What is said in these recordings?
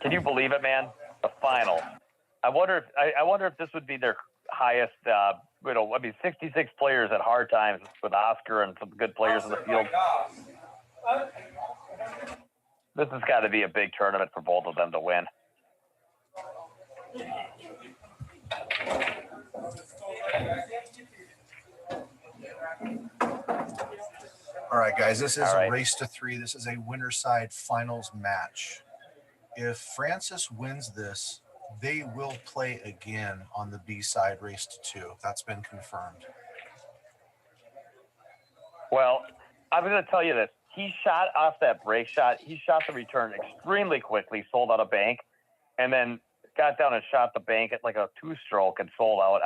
Can you believe it, man? The final. I wonder if this would be their highest. 66 players at Hard Times with Oscar and some good players in the field. This has got to be a big tournament for both of them to win. All right, guys, this is a race to 3. This is a winner side finals match. If Francis wins this, they will play again on the B side race to 2. That's been confirmed. Well, I'm going to tell you this. He shot off that break shot. He shot the return extremely quickly, sold out a bank, and then got down and shot the bank at like a 2-stroke and sold out.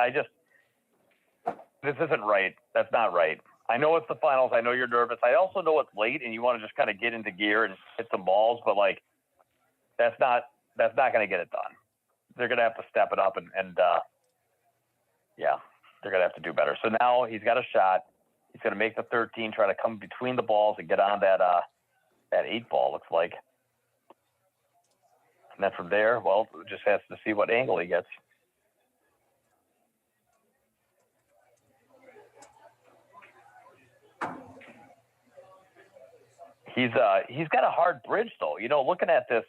This isn't right. That's not right. I know it's the finals. I know you're nervous. I also know it's late and you want to just kind of get into gear and hit some balls, but like that's not going to get it done. They're going to have to step it up and they're going to have to do better. So now he's got a shot. He's going to make the 13, try to come between the balls and get on that 8 ball, looks like. And then from there, well, just has to see what angle he gets. He's got a hard bridge, though. You know, looking at this,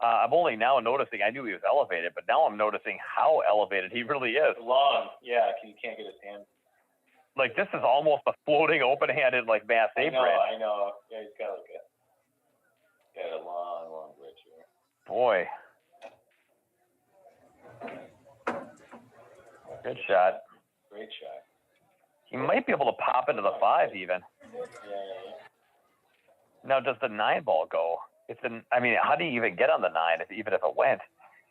I'm only now noticing. I knew he was elevated, but now I'm noticing how elevated he really is. Long, yeah. You can't get his hand. Like, this is almost a floating, open-handed, like, Mass A bridge. I know. Yeah, he's got a long bridge here. Boy. Good shot. Great shot. He might be able to pop into the 5 even. Yeah. Now, does the 9 ball go? How do you even get on the 9 even if it went?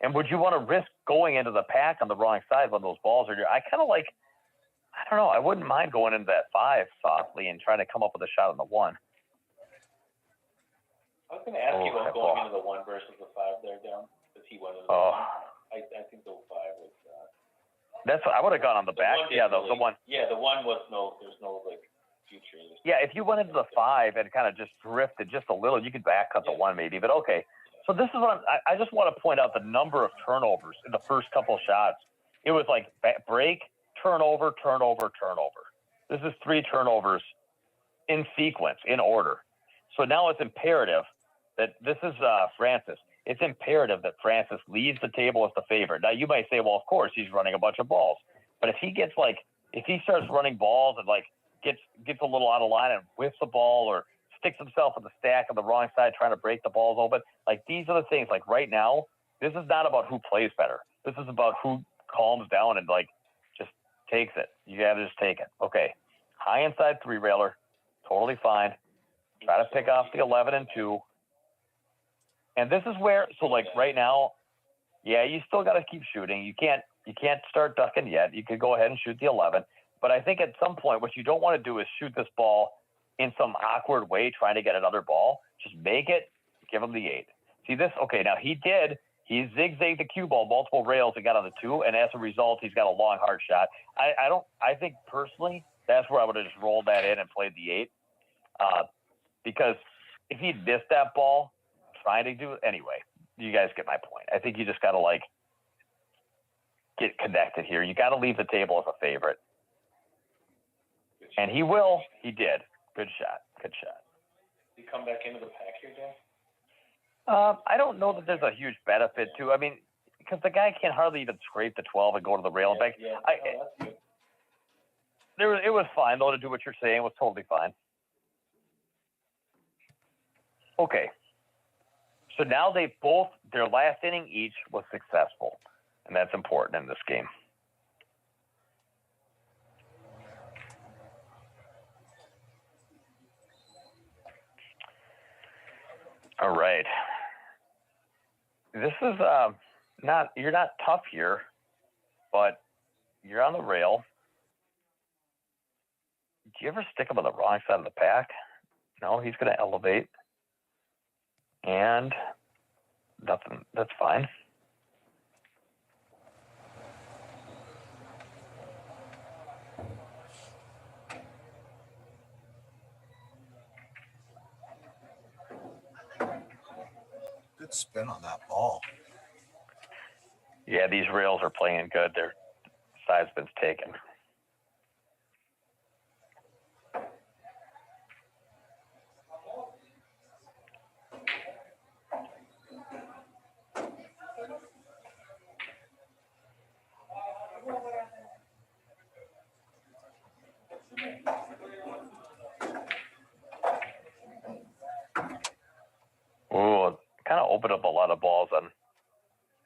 And would you want to risk going into the pack on the wrong side when those balls are I kind of like, I don't know. I wouldn't mind going into that 5 softly and trying to come up with a shot on the 1. I was going to ask you about going into the 1 versus the 5 there, down, because he went into the 1. I think the 5 was. I would have gone on the back. Yeah, the 1. Yeah, the 1 was there's no like future. Yeah, if you went into the 5 and kind of just drifted just a little, you could back cut the 1 maybe. But okay, so this is what I just want to point out the number of turnovers in the first couple of shots. It was like break, turnover, turnover, turnover. This is 3 turnovers in sequence, in order. So now it's imperative that this is Francis. It's imperative that Francis leaves the table as the favorite. Now, you might say, well, of course, he's running a bunch of balls. But if he starts running balls and like gets a little out of line and whiffs the ball or sticks himself in the stack on the wrong side trying to break the balls open, like these are the things. Like right now, this is not about who plays better. This is about who calms down and like just takes it. You got to just take it. Okay, high inside 3-railer, totally fine. Try to pick off the 11 and 2. And this is where, so like right now, yeah, you still got to keep shooting. You can't start ducking yet. You could go ahead and shoot the 11. But I think at some point, what you don't want to do is shoot this ball in some awkward way, trying to get another ball. Just make it, give him the 8. See this? Okay, now he zigzagged the cue ball multiple rails and got on the 2. And as a result, he's got a long, hard shot. I think personally, that's where I would have just rolled that in and played the 8. Because if he'd missed that ball, trying to do it anyway, you guys get my point. I think you just got to like get connected here. You got to leave the table as a favorite. And he will. He did. Good shot. Good shot. Did he come back into the pack here, Dan? I don't know that there's a huge benefit to. I mean, because the guy can't hardly even scrape the 12 and go to the rail and back. Yeah. That's good. It was fine though to do what you're saying. It was totally fine. Okay. So now their last inning each was successful, and that's important in this game. All right. This is you're not tough here, but you're on the rail. Do you ever stick him on the wrong side of the pack? No, he's going to elevate. And nothing, that's fine. Good good spin on that ball. Yeah, these rails are playing good. Their side spin's taken. Ooh, kind of opened up a lot of balls on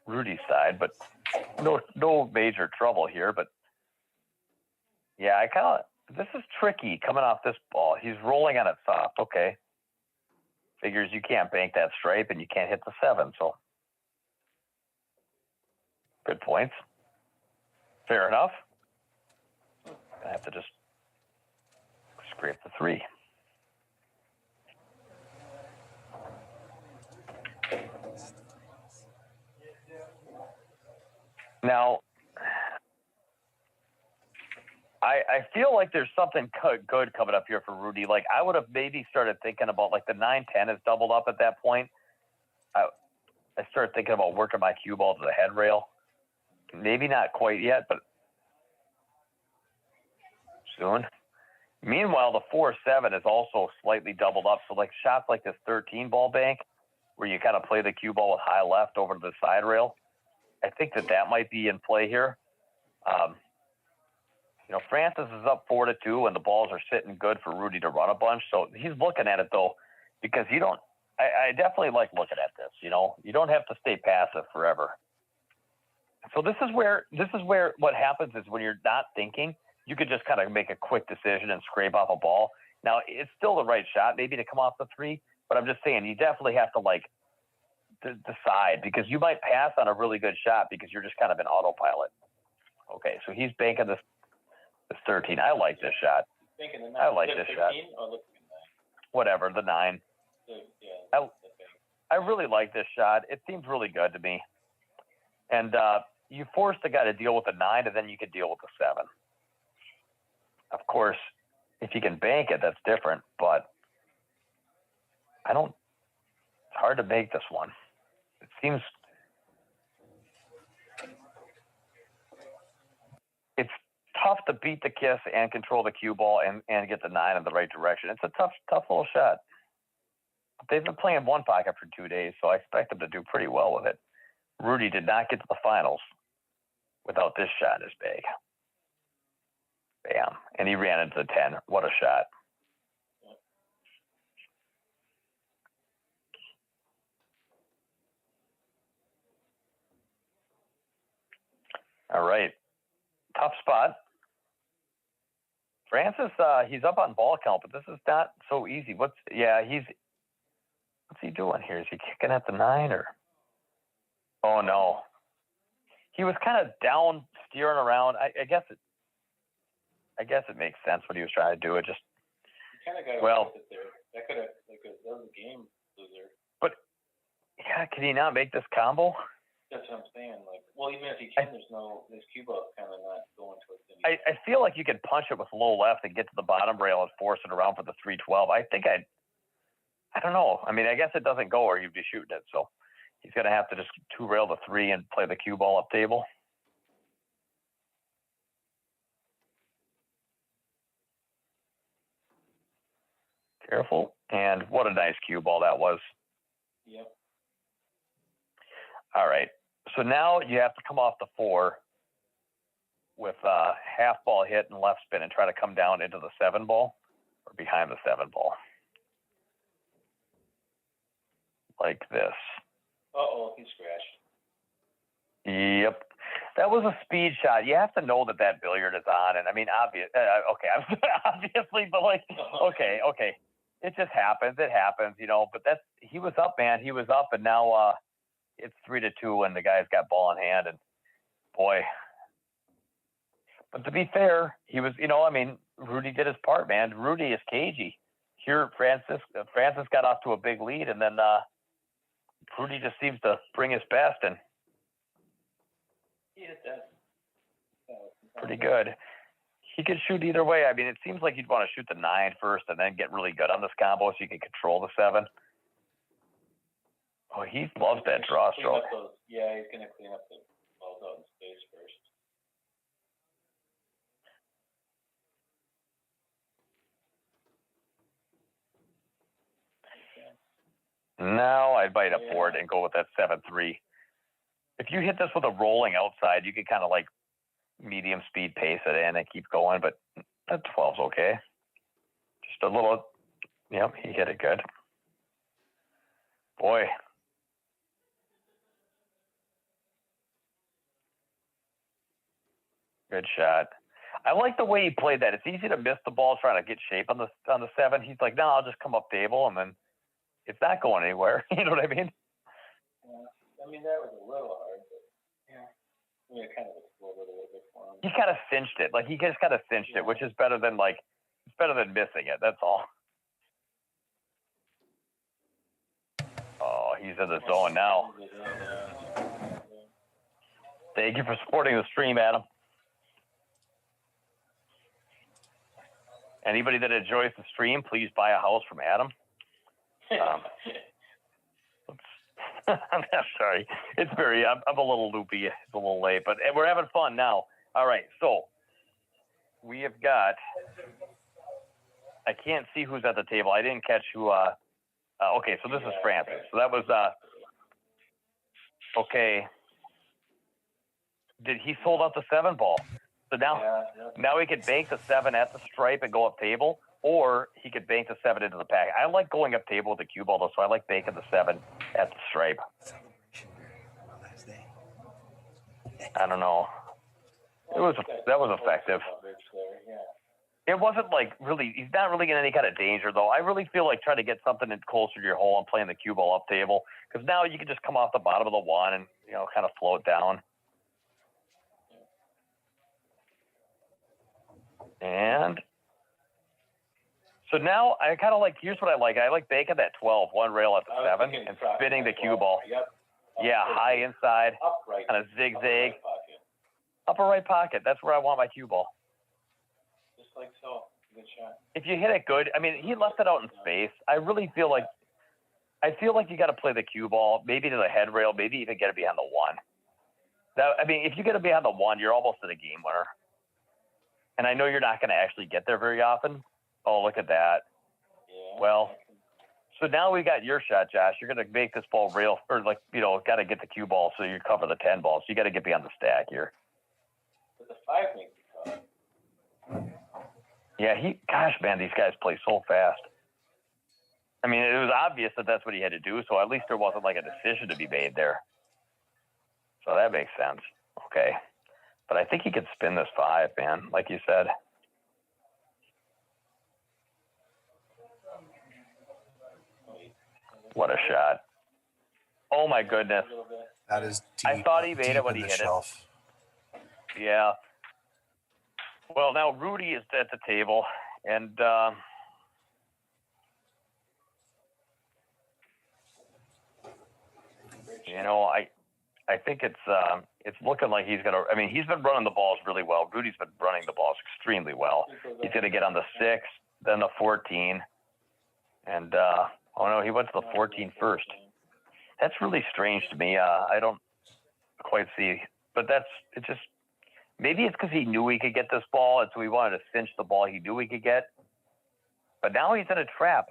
Rudy's side, but no major trouble here. But yeah, this is tricky coming off this ball. He's rolling on it soft. Okay. Figures you can't bank that stripe and you can't hit the 7. So good points. Fair enough. I have to just scrape the 3. Now, I feel like there's something good coming up here for Rudy. Like, I would have maybe started thinking about, like, the 9-10 is doubled up at that point. I started thinking about working my cue ball to the head rail. Maybe not quite yet, but soon. Meanwhile, the 4-7 is also slightly doubled up. So, like, shots like this 13 ball bank, where you kind of play the cue ball with high left over to the side rail, I think that might be in play here. Francis is up 4-2, and the balls are sitting good for Rudy to run a bunch. So he's looking at it, though, because I definitely like looking at this. You don't have to stay passive forever. So this is where what happens is when you're not thinking, you could just kind of make a quick decision and scrape off a ball. Now, it's still the right shot, maybe to come off the 3, but I'm just saying you definitely have to, like, decide, because you might pass on a really good shot because you're just kind of in autopilot. Okay, so he's banking this 13. I like this shot. I like this shot. Whatever, the 9. I really like this shot. It seems really good to me. And you force the guy to deal with the 9, and then you can deal with the 7. Of course, if you can bank it, that's different. But it's hard to bank this one. It seems it's tough to beat the kiss and control the cue ball and get the 9 in the right direction. It's a tough little shot. They've been playing one pocket for 2 days, so I expect them to do pretty well with it. Rudy did not get to the finals without this shot in his bag. Bam. And he ran into the 10. What a shot. All right. Tough spot. Francis, he's up on ball count, but this is not so easy. What's he doing here? Is he kicking at the 9 or? Oh no. He was kind of down, steering around. I guess it makes sense what he was trying to do. It just kind of got it there. That was a game loser. But yeah, can he not make this combo? That's what I'm saying. Like, well, even if he can, this cue ball kind of not going towards him. I feel like you could punch it with low left and get to the bottom rail and force it around for the 312. I don't know. I mean, I guess it doesn't go or you'd be shooting it. So he's going to have to just 2-rail the 3 and play the cue ball up table. Careful. And what a nice cue ball that was. Yep. All right. So now you have to come off the 4 with half ball hit and left spin and try to come down into the 7 ball or behind the 7 ball. Like this. Uh-oh, he scratched. Yep. That was a speed shot. You have to know that billiard is on. And I mean, obviously, but like, okay. It just happens. It happens, but he was up, man. He was up, and now it's 3-2 and the guy's got ball in hand, and boy. But to be fair, he was, Rudy did his part, man. Rudy is cagey. Here, Francis got off to a big lead, and then Rudy just seems to bring his best, and pretty good. He could shoot either way. I mean, it seems like you'd want to shoot the 9 first and then get really good on this combo so you can control the 7. Oh, he loves that draw stroke. Yeah, he's going to clean up the balls out in space first. Now I'd bite a board and go with that 7-3. If you hit this with a rolling outside, you could kind of like medium speed pace it in and keep going, but that 12's okay. Just a little, yep, he hit it good. Boy. Good shot. I like the way he played that. It's easy to miss the ball trying to get shape on the 7. He's like, no, I'll just come up table, and then it's not going anywhere. You know what I mean? Yeah. I mean, that was a little hard, but yeah. I mean, it kind of exploded a little bit for him. He kind of cinched it. Like, he just kind of cinched it, which is better than, like, it's better than missing it. That's all. Oh, he's in the zone now. Thank you for supporting the stream, Adam. Anybody that enjoys the stream, please buy a house from Adam. I'm sorry. It's I'm a little loopy. It's a little late, but we're having fun now. All right. So we have got, I can't see who's at the table. I didn't catch who, okay. So this is Francis. So that was, okay. He sold out the 7 ball. So now he could bank the 7 at the stripe and go up table, or he could bank the 7 into the pack. I like going up table with the cue ball, though, so I like banking the 7 at the stripe. I don't know. That was effective. It wasn't like really. He's not really in any kind of danger, though. I really feel like trying to get something in closer to your hole and playing the cue ball up table, because now you can just come off the bottom of the 1 and kind of float down. And so now I kind of like, here's what I like. I like banking that 12, 1 rail at the 7, and spinning the cue ball. Yep. Yeah, high inside, kind of zigzag. Upper right pocket. That's where I want my cue ball. Just like so. Good shot. If you hit it good, I mean, he left it out in space. I really feel like, you got to play the cue ball, maybe to the head rail, maybe even get it behind the 1. If you get it behind the 1, you're almost at a game winner. And I know you're not going to actually get there very often. Oh, look at that. Yeah. Well, so now we got your shot, Josh. You're going to make this ball real, or got to get the cue ball so you cover the 10 ball. So you got to get beyond the stack here. But the 5 makes the cut. Yeah, gosh, man, these guys play so fast. I mean, it was obvious that that's what he had to do. So at least there wasn't like a decision to be made there. So that makes sense. Okay. But I think he could spin this 5, man, like you said. What a shot. Oh, my goodness. That is deep. I thought he made it when he hit it. Yeah. Well, now Rudy is at the table, and I think it's looking like he's going to – I mean, he's been running the balls really well. Rudy's been running the balls extremely well. He's going to get on the 6, then the 14. And, oh, no, he went to the 14 first. That's really strange to me. I don't quite see – but it's just – maybe it's because he knew he could get this ball, and so he wanted to cinch the ball he knew he could get. But now he's in a trap,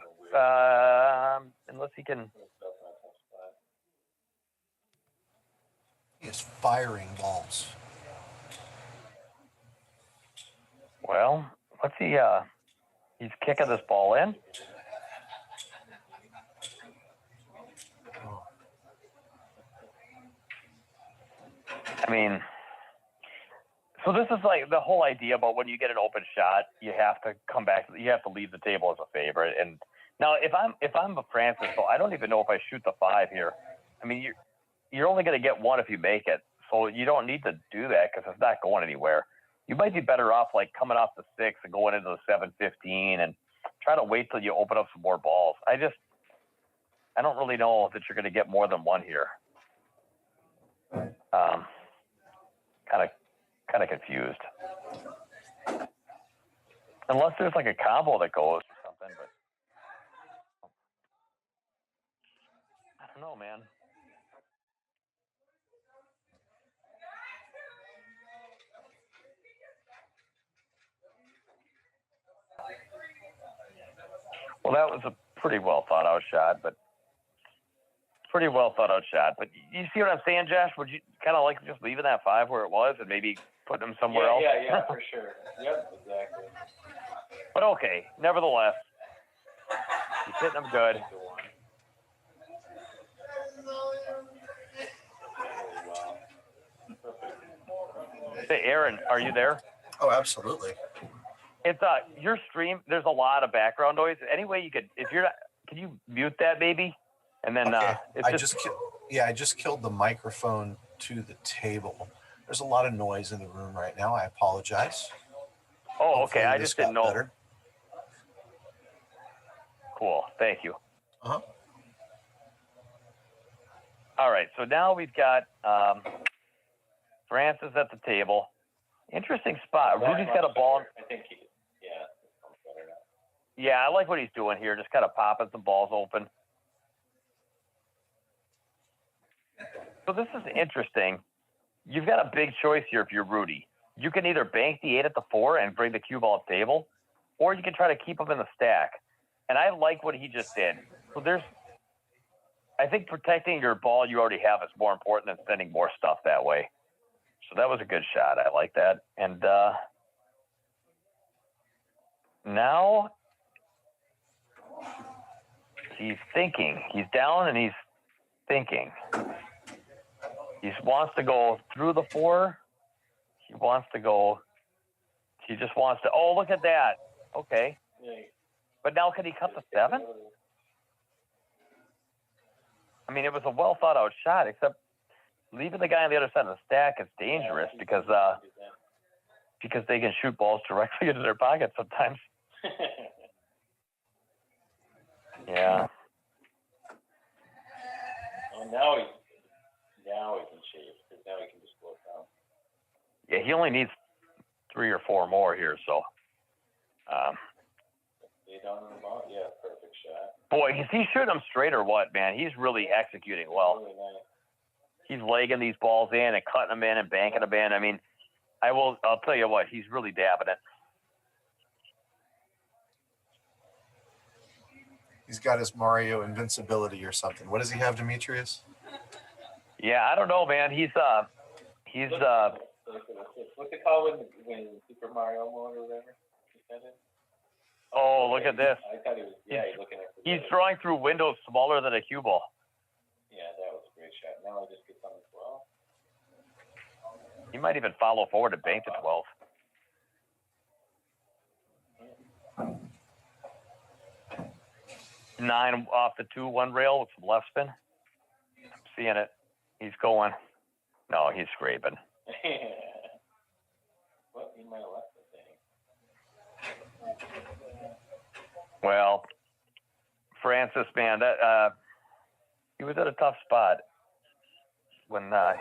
unless he can – He is firing balls. Well, what's he? He's kicking this ball in. I mean, so this is like the whole idea about when you get an open shot, you have to come back. You have to leave the table as a favorite. And now, if I'm a Francis, so I don't even know if I shoot the 5 here. I mean, you're only going to get 1 if you make it. So you don't need to do that because it's not going anywhere. You might be better off like coming off the 6 and going into the 7-15 and try to wait till you open up some more balls. I don't really know that you're going to get more than 1 here. Kind of confused. Unless there's like a combo that goes or something, but I don't know, man. Well, that was a pretty well thought out shot, but you see what I'm saying, Josh? Would you kind of like just leaving that 5 where it was and maybe putting him somewhere else? Yeah, for sure. Yep, exactly. But okay, nevertheless, he's hitting them good. Hey, Aaron, are you there? Oh, absolutely. It's your stream. There's a lot of background noise. Any way you could, if you're not, can you mute that, baby? And then okay. I just killed the microphone to the table. There's a lot of noise in the room right now. I apologize. Oh, Hopefully okay. I just didn't know. Better. Cool. Thank you. Uh-huh. All right. So now we've got Francis at the table. Interesting spot. Rudy's got a ball. I think yeah. Better now. Yeah, I like what he's doing here. Just kind of popping some balls open. So this is interesting. You've got a big choice here if you're Rudy. You can either bank the 8 at the 4 and bring the cue ball up table, or you can try to keep them in the stack. And I like what he just did. So I think protecting your ball you already have is more important than sending more stuff that way. So that was a good shot. I like that. And now he's thinking. He's down and he's thinking. He wants to go through the 4. He just wants to. Oh, look at that. Okay. But now can he cut the 7? I mean, it was a well thought out shot, except leaving the guy on the other side of the stack is dangerous because they can shoot balls directly into their pocket sometimes. Yeah. Well, now he's in shape because now he can just float down. Yeah, he only needs 3 or 4 more here, so. Stay down on the ball. Yeah, perfect shot. Boy, is he shooting them straight or what, man? He's really executing well. Really nice. He's legging these balls in and cutting them in and banking them in. I mean, I'll tell you what, he's really dabbing it. He's got his Mario invincibility or something. What does he have, Demetrius? Yeah, I don't know, man. He's What's it called when Super Mario mode or whatever? Oh, look at this. I thought he was. Yeah, he's looking at. He's throwing through windows smaller than a cue ball. Yeah, that was a great shot. Now he just gets on the 12. He might even follow forward and bank the 12. Nine off the 2-1 rail with some left spin. I'm seeing it. He's going. No, he's scraping. What? He might have left the thing. Well, Francis, man, that he was at a tough spot when that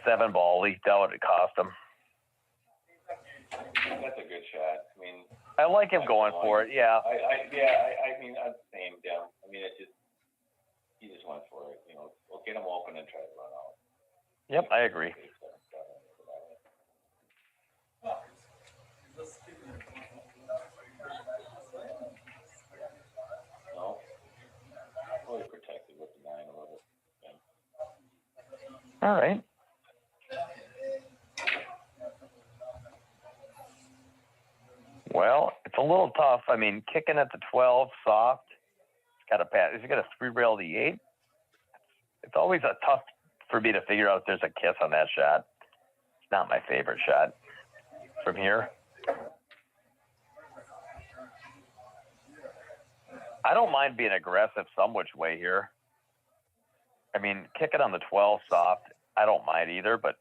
7 ball leaked out. It cost him. That's a good shot. I mean, I like him going for it. Yeah. I mean, I'm the same down. I mean, he just went for it. You know, we'll get him open and try to run out. Yep, I agree. No, fully protected with the 9 a little bit. All right. Well, it's a little tough. I mean, kicking at the 12, soft. It's got a pass. Is he got a 3 rail the 8? It's always a tough for me to figure out if there's a kiss on that shot. It's not my favorite shot from here. I don't mind being aggressive some which way here. I mean, kicking on the 12 soft, I don't mind either, but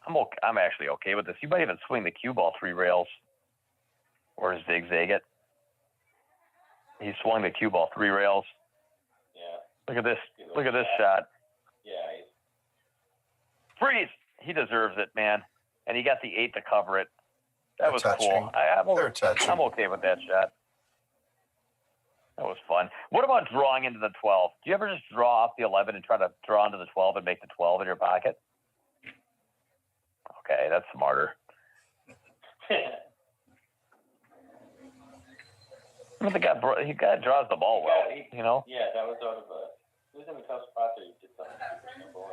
I'm actually okay with this. You might even swing the cue ball 3 rails or zigzag it. He swung the cue ball 3 rails. Yeah. Look at this. Look at this shot. Yeah. Freeze. He deserves it, man. And he got the 8 to cover it. That was cool. They're touching. I'm okay with that shot. That was fun. What about drawing into the 12? Do you ever just draw off the 11 and try to draw into the 12 and make the 12 in your pocket? Okay, that's smarter. The guy draws the ball well, you know? Yeah, that was out of it was in a tough spot that he did something super simple.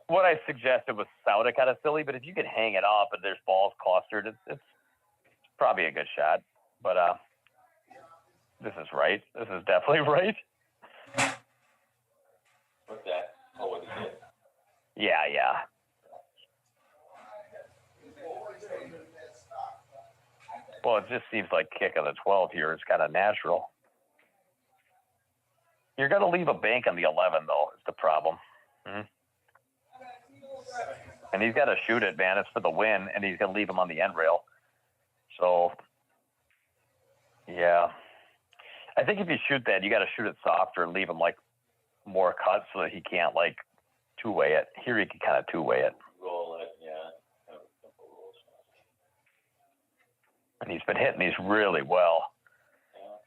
What I suggested was sounded kind of silly, but if you can hang it up and there's balls clustered, it's probably a good shot. But this is right. This is definitely right. What's that? Oh, what he did? Yeah. Well, it just seems like kick on the 12 here is kind of natural. You're going to leave a bank on the 11, though, is the problem. Mm-hmm. And he's got to shoot it, man. It's for the win, and he's going to leave him on the end rail. So, yeah. I think if you shoot that, you got to shoot it softer and leave him, like, more cut so that he can't, like, two-way it. Here he can kind of two-way it. Roll it, yeah. Kind of simple rules. And he's been hitting these really well.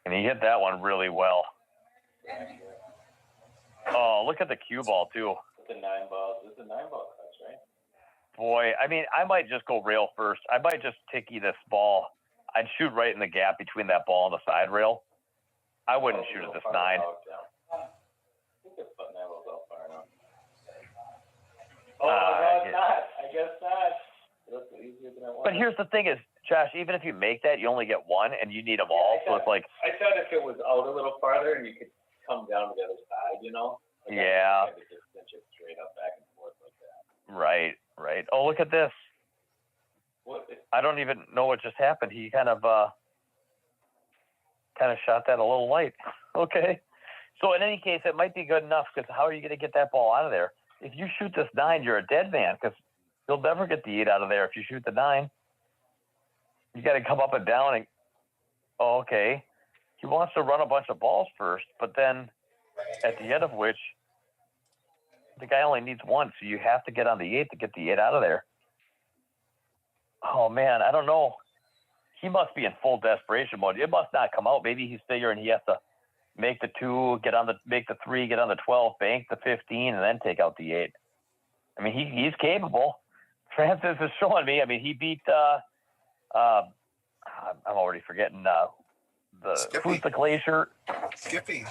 And he hit that one really well. Oh, look at the cue ball, too. It's a 9-ball. It's a 9-ball cuts, right? Boy, I mean, I might just go rail first. I might just ticky this ball. I'd shoot right in the gap between that ball and the side rail. I wouldn't shoot at this 9. I think it's putting that little out far enough. Oh, no, not. I guess not. That's easier than I want. But here's the thing is, Josh, even if you make that, you only get one, and you need them all. So it's like... I thought if it was out a little farther and you could come down to the other side, you know? Like yeah. I could just cinch it straight up back and forth like that. Right. Oh, look at this. What? I don't even know what just happened. He kind of shot that a little light. Okay. So in any case, it might be good enough, because how are you going to get that ball out of there? If you shoot this 9, you're a dead man, because you'll never get the 8 out of there if you shoot the 9. You got to come up and down and, oh, okay. He wants to run a bunch of balls first, but then at the end of which, the guy only needs 1, so you have to get on the 8 to get the 8 out of there. Oh, man, I don't know. He must be in full desperation mode. It must not come out. Maybe he's figuring he has to make the 2, make the 3, get on the 12, bank the 15, and then take out the 8. I mean, he's capable. Francis is showing me. I mean, he beat I'm already forgetting who's the glacier? Skippy.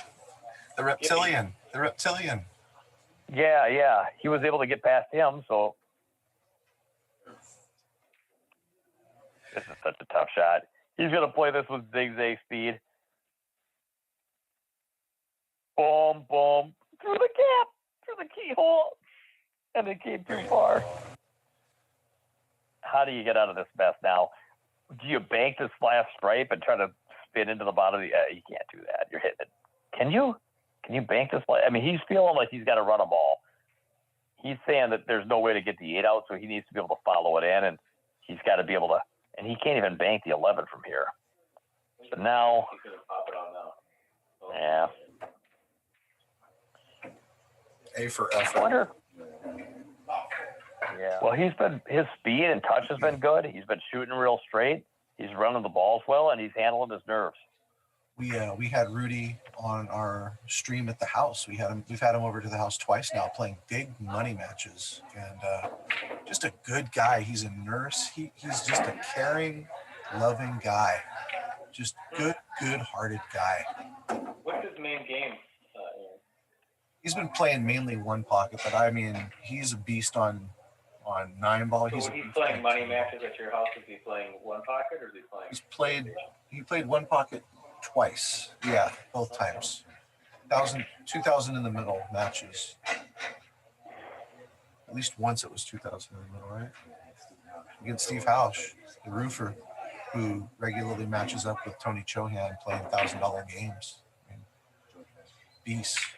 The reptilian. Yeah. He was able to get past him, so this is such a tough shot. He's going to play this with zigzag speed. Boom, boom. Through the gap. Through the keyhole. And it came too far. How do you get out of this mess now? Do you bank this last stripe and try to spin into the bottom of the... you can't do that. You're hitting it. Can you? Can you bank this? I mean, he's feeling like he's got to run a ball. He's saying that there's no way to get the 8 out, so he needs to be able to follow it in, and he's got to be able to... And he can't even bank the 11 from here. So now... He's going to pop it on now. Oh. Yeah. A for effort. I wonder... Yeah. Well, his speed and touch has been good. He's been shooting real straight. He's running the balls well, and he's handling his nerves. We had Rudy on our stream at the house. We've had him over to the house twice now, playing big money matches, and just a good guy. He's a nurse. He's just a caring, loving guy. Just good-hearted guy. What's his main game? He's been playing mainly one pocket, but I mean, he's a beast on 9-ball. So when he's playing money matches at your house, is he playing one pocket or is he playing? He played one pocket twice. Yeah, both times. 2,000 in the middle matches. At least once it was 2,000 in the middle, right? Against Steve Hausch, the roofer, who regularly matches up with Tony Chohan playing $1,000 games. I mean, beast.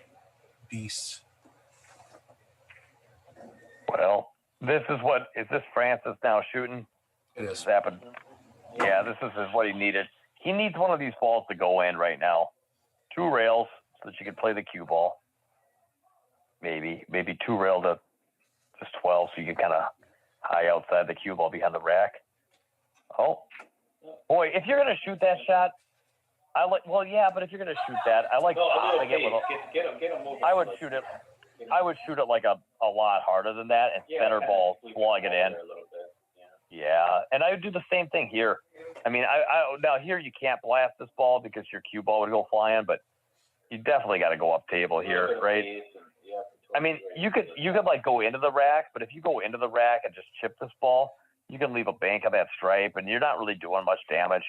Well, is this Francis now shooting? It is. This happened. Yeah, this is what he needed. He needs one of these balls to go in right now. 2 rails so that you can play the cue ball. Maybe 2 rail to just 12 so you can kind of high outside the cue ball behind the rack. Oh, boy, if you're going to shoot that shot, Well, yeah, but if you're gonna shoot that, I like popping it with get him moving. I would shoot it like a lot harder than that and center ball, plug it in. Yeah, and I would do the same thing here. I mean, I now here you can't blast this ball because your cue ball would go flying, but you definitely got to go up table here, right? I mean, you could like go into the rack, but if you go into the rack and just chip this ball, you can leave a bank of that stripe, and you're not really doing much damage.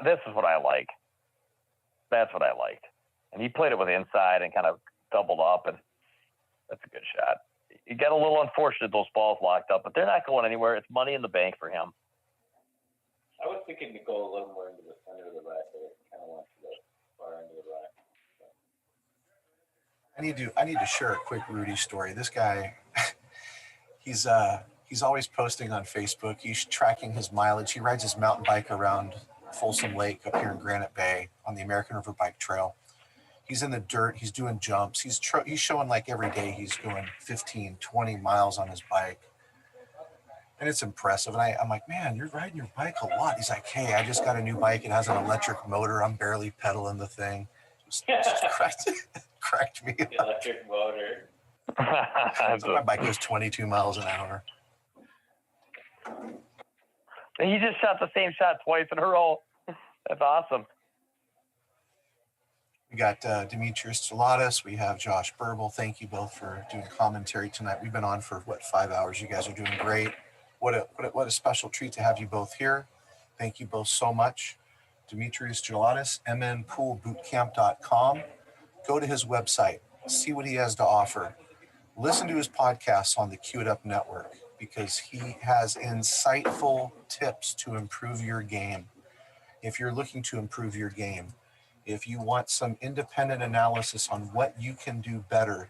This is what I like. That's what I liked. And he played it with inside and kind of doubled up, and that's a good shot. It got a little unfortunate those balls locked up, but they're not going anywhere. It's money in the bank for him. I was thinking to go a little more into the center of the rack, but I kind of want to go far into the rack. I need to share a quick Rudy story. This guy, he's always posting on Facebook. He's tracking his mileage. He rides his mountain bike around Folsom Lake up here in Granite Bay on the American River Bike Trail. He's in the dirt. He's doing jumps. He's showing like every day he's doing 15, 20 miles on his bike. And it's impressive. And I'm like, man, you're riding your bike a lot. He's like, hey, I just got a new bike. It has an electric motor. I'm barely pedaling the thing. Just cracked me up. Electric motor. So my bike goes 22 miles an hour. And he just shot the same shot twice in a row. That's awesome. We got Demetrius, Jelatis. We have Josh Burbul. Thank you both for doing commentary tonight. We've been on for 5 hours. You guys are doing great. What a special treat to have you both here. Thank you both so much. Demetrius Jelatis, mnpoolbootcamp.com. Go to his website. See what he has to offer. Listen to his podcasts on the Cue It Up Network because he has insightful tips to improve your game. If you're looking to improve your game, if you want some independent analysis on what you can do better,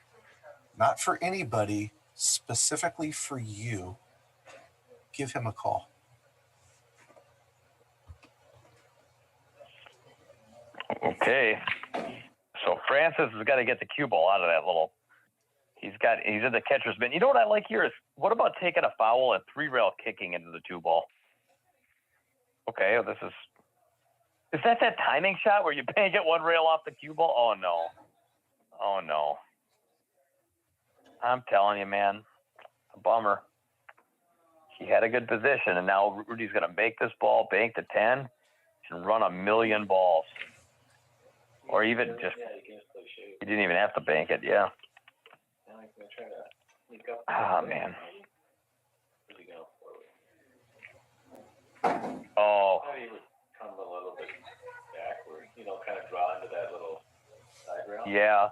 not for anybody, specifically for you, give him a call. Okay. So Francis has got to get the cue ball out of that little. He's in the catcher's mitt. You know what I like here is what about taking a foul and 3-rail kicking into the 2-ball? Okay, this is that timing shot where you bank it 1 rail off the cue ball? Oh no. I'm telling you, man, a bummer. He had a good position, and now Rudy's going to make this ball, bank to 10, and run 1,000,000 balls. Or even just, he didn't even have to bank it, yeah. Man. Oh. He would come a little bit backward, kind of draw into that little side rail. Yeah.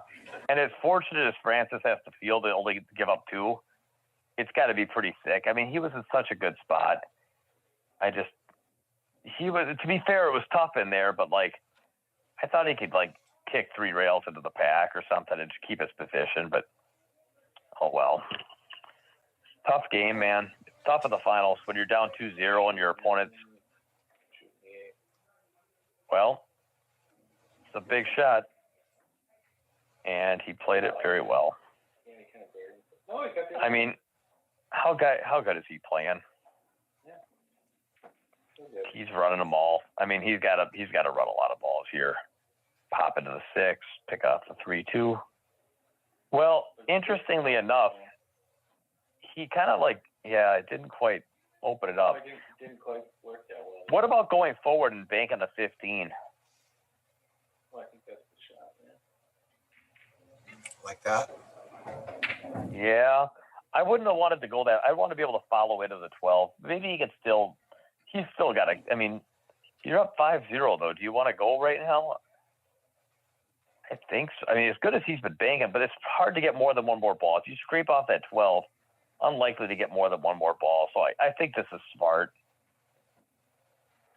And as fortunate as Francis has to field to only give up 2, it's got to be pretty sick. I mean, he was in such a good spot. To be fair, it was tough in there, but I thought he could kick 3 rails into the pack or something and just keep his position, but oh well. Tough game, man. It's tough in the finals when you're down 2-0 and your opponent's, well, it's a big shot. And he played it very well. I mean, how good is he playing? He's running them all. I mean, he's got to run a lot of balls here. Pop into the 6, pick off the 3-2. Well, interestingly enough, he kind of it didn't quite open it up. It didn't quite work that well. What about going forward and banking the 15? Well, I think that's the shot, man. Like that? Yeah. I wouldn't have wanted to go that. I want to be able to follow into the 12. Maybe he's still got to, I mean, you're up 5-0 though. Do you want to go right now? I think so. I mean, as good as he's been banking, but it's hard to get more than 1 more ball. If you scrape off that 12, unlikely to get more than 1 more ball. So I think this is smart.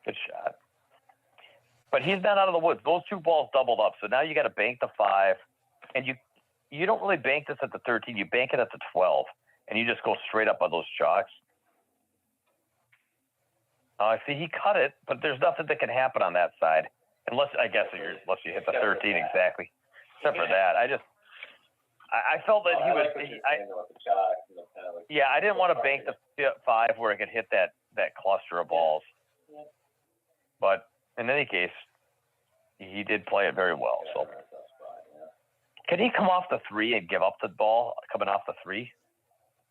Good shot. But he's not out of the woods. Those 2 balls doubled up. So now you got to bank the 5. And you don't really bank this at the 13. You bank it at the 12. And you just go straight up on those chalks. See, he cut it, but there's nothing that can happen on that side. Unless you hit the 13 exactly. Except for that. I felt that he was. I didn't want to bank the 5 where it could hit that cluster of balls. But in any case, he did play it very well. So, can he come off the 3 and give up the ball coming off the 3?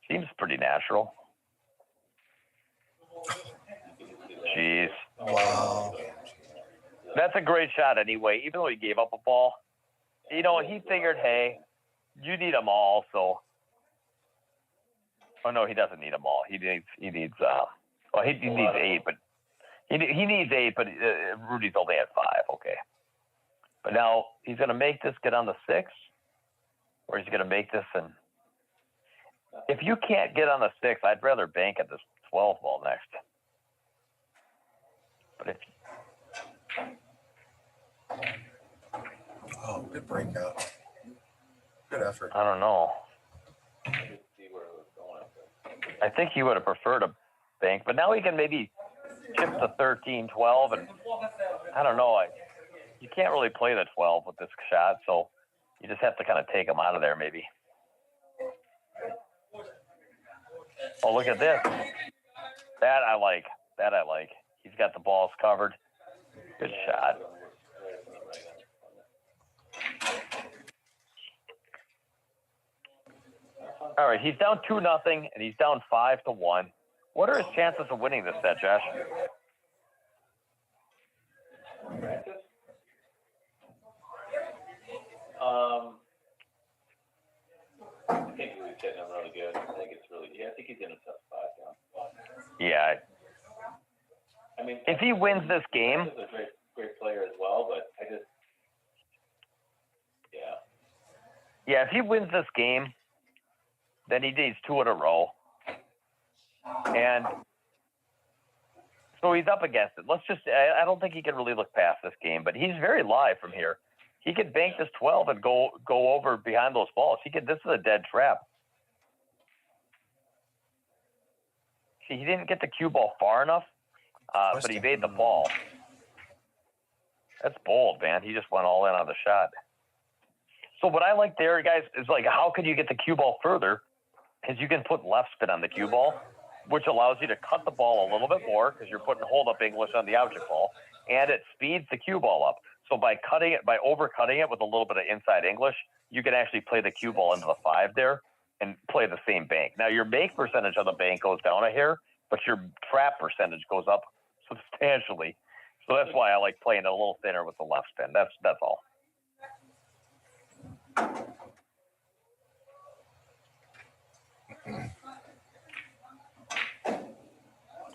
Seems pretty natural. Jeez. Wow. That's a great shot anyway, even though he gave up a ball. You know, he figured, hey, you need them all, so. Oh, no, he doesn't need them all. He needs he needs 8, but he needs 8, but Rudy's only at 5, okay. But now he's going to make this get on the 6, or he's going to make this, and if you can't get on the 6, I'd rather bank at this 12 ball next. But if Oh, good breakout. Good effort. I don't know. I think he would have preferred a bank, but now he can maybe chip the 13, 12, and I don't know. You can't really play the 12 with this shot, so you just have to kind of take him out of there maybe. Oh, look at this. That I like. He's got the balls covered. Good shot. All right, he's down 2-0, and he's down 5-1. What are his chances of winning this set, Josh? I think he's hitting them really good. I think he's in a tough spot now. Yeah. I mean, if he wins this game, he's a great player as well, but yeah, if he wins this game, then he needs 2 in a row. And so he's up against it. I don't think he can really look past this game, but he's very live from here. He could bank this 12 and go over behind those balls. This is a dead trap. See, he didn't get the cue ball far enough, but he made the ball. That's bold, man. He just went all in on the shot. So what I like there, guys, is like, how can you get the cue ball further? Is you can put left spin on the cue ball, which allows you to cut the ball a little bit more because you're putting hold up English on the object ball, and it speeds the cue ball up. So by overcutting it with a little bit of inside English, you can actually play the cue ball into the 5 there and play the same bank. Now your bank percentage on the bank goes down a hair, but your trap percentage goes up substantially. So that's why I like playing it a little thinner with the left spin. That's all.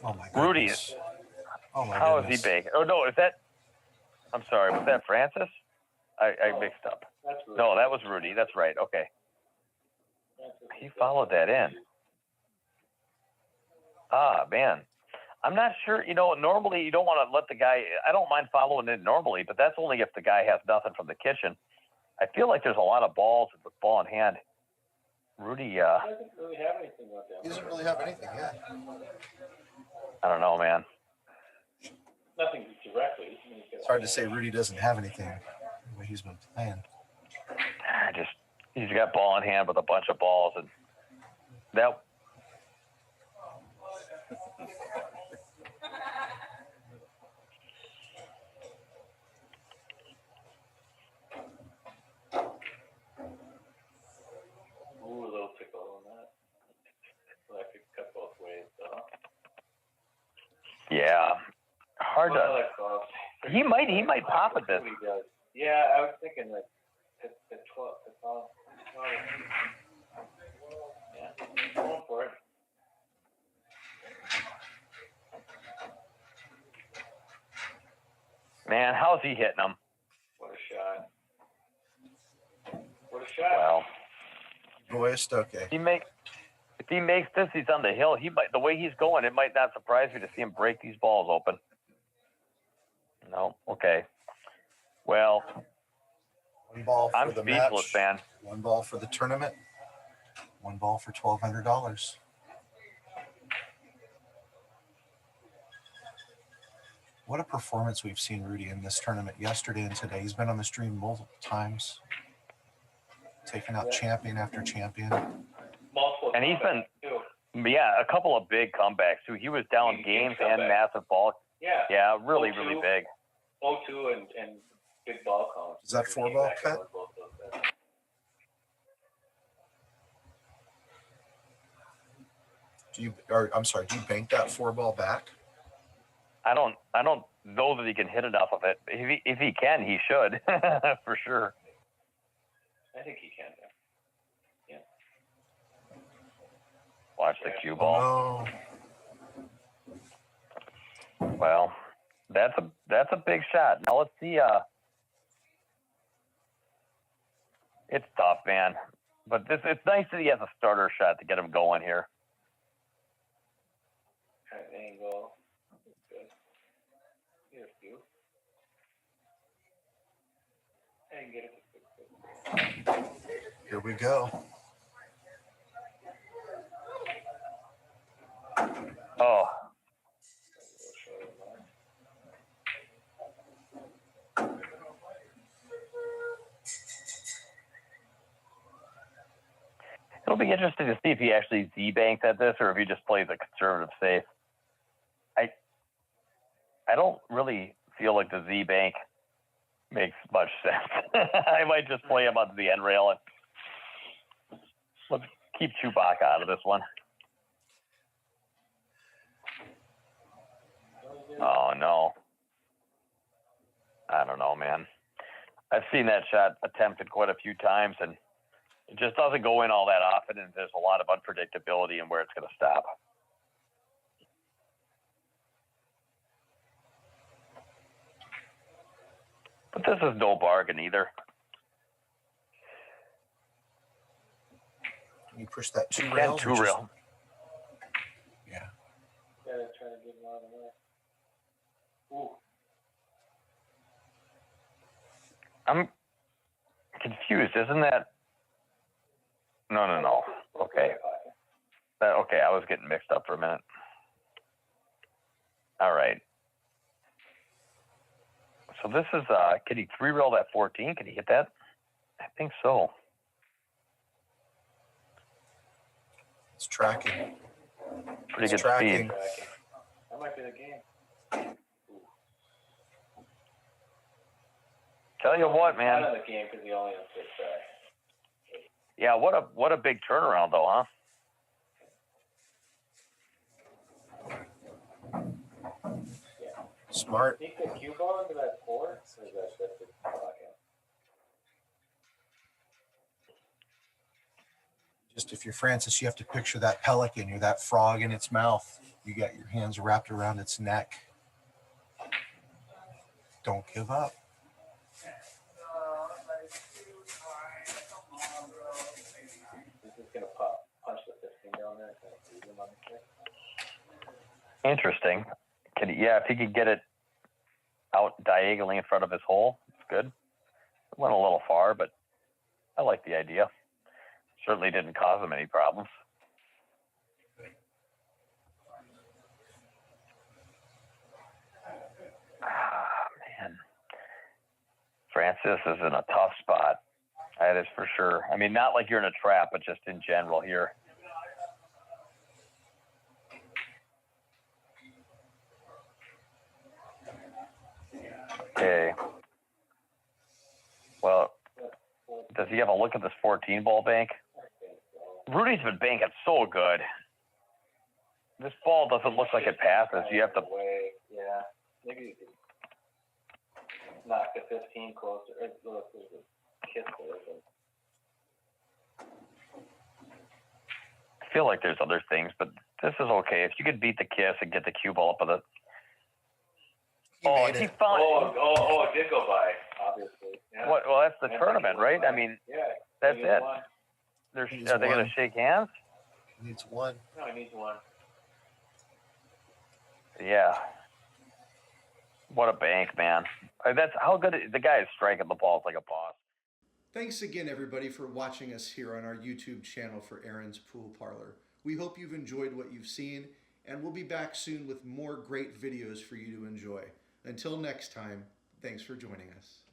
Oh my goodness. Rudy, how is he banking? Oh no, I'm sorry, was that Francis? I mixed up. No, that was Rudy. That's right. Okay. He followed that in. Ah, man. I'm not sure. Normally you don't want to let the guy. I don't mind following in normally, but that's only if the guy has nothing from the kitchen. I feel like there's a lot of balls with ball in hand. Rudy. He doesn't really have anything with him. He doesn't really have anything, yeah. I don't know, man. Nothing directly. It's hard to say Rudy doesn't have anything the way he's been playing. He's got ball in hand with a bunch of balls, and that. Ooh, a little tickle on that. So that could cut both ways, though. Yeah, hard to. He might pop at this. Yeah, I was thinking that the 12. Yeah, going for it. Man, how's he hitting them? What a shot! What a shot! Wow. Rudy Estoque. If he makes this, he's on the hill. The way he's going, it might not surprise me to see him break these balls open. No, okay. Well, one ball for I'm the speechless, match, man. 1 ball for the tournament, 1 ball for $1,200. What a performance we've seen Rudy in this tournament yesterday and today. He's been on the stream multiple times, taking out champion after champion. Multiple and he's been, a couple of big comebacks too. He was down games and massive ball. Yeah. Yeah, really, really big. 0-2 and big ball count. Is that 4-ball cut? Do you bank that 4-ball back? I don't know that he can hit enough of it. If he can, he should for sure. I think he can. Yeah. Watch the cue ball. Oh, no. Well, that's a big shot. Now let's see. It's tough, man. But it's nice that he has a starter shot to get him going here. Kind of angle. Good. Get a few. And get it. Here we go. Oh. It'll be interesting to see if he actually Z-banks at this or if he just plays a conservative safe. I don't really feel like the Z-bank makes much sense. I might just play him onto the end rail and let's keep Chewbacca out of this one. Oh, no. I don't know, man. I've seen that shot attempted quite a few times, and it just doesn't go in all that often, and there's a lot of unpredictability in where it's going to stop. But this is no bargain either. Can you push that 2 rail? 2 rail. Yeah. Gotta try to get him out of the way. Ooh. I'm confused. Isn't that? No. Okay. Okay, I was getting mixed up for a minute. All right. So this is, can he 3-rail that 14? Can he hit that? I think so. It's tracking. Pretty good speed. That might be the game. Tell you what, man. Out of the game because he only has 6 back. Yeah, what a big turnaround though, huh? Yeah. Smart. Take the cue ball into that 4, or is that the pocket? Just if you're Francis, you have to picture that pelican. You're that frog in its mouth. You got your hands wrapped around its neck. Don't give up. Punch the 15 down there and kind of freeze him on the kick. Interesting. If he could get it out diagonally in front of his hole, it's good. It went a little far, but I like the idea. Certainly didn't cause him any problems. Man. Francis is in a tough spot. That is for sure. I mean, not like you're in a trap, but just in general here. Okay. Well, does he have a look at this 14 ball bank? Rudy's been banking so good. This ball doesn't look like it passes. You have to. Yeah. Maybe you could knock the 15 closer. Look, there's a kiss there. I feel like there's other things, but this is okay. If you could beat the kiss and get the cue ball up with it. He found it did go by, obviously. Yeah. Well, that's the tournament, right? I mean, that's it. Are they going to shake hands? He needs 1. No, he needs 1. Yeah. What a bank, man. That's how good the guy is striking the balls like a boss. Thanks again, everybody, for watching us here on our YouTube channel for Aaron's Pool Parlor. We hope you've enjoyed what you've seen, and we'll be back soon with more great videos for you to enjoy. Until next time, thanks for joining us.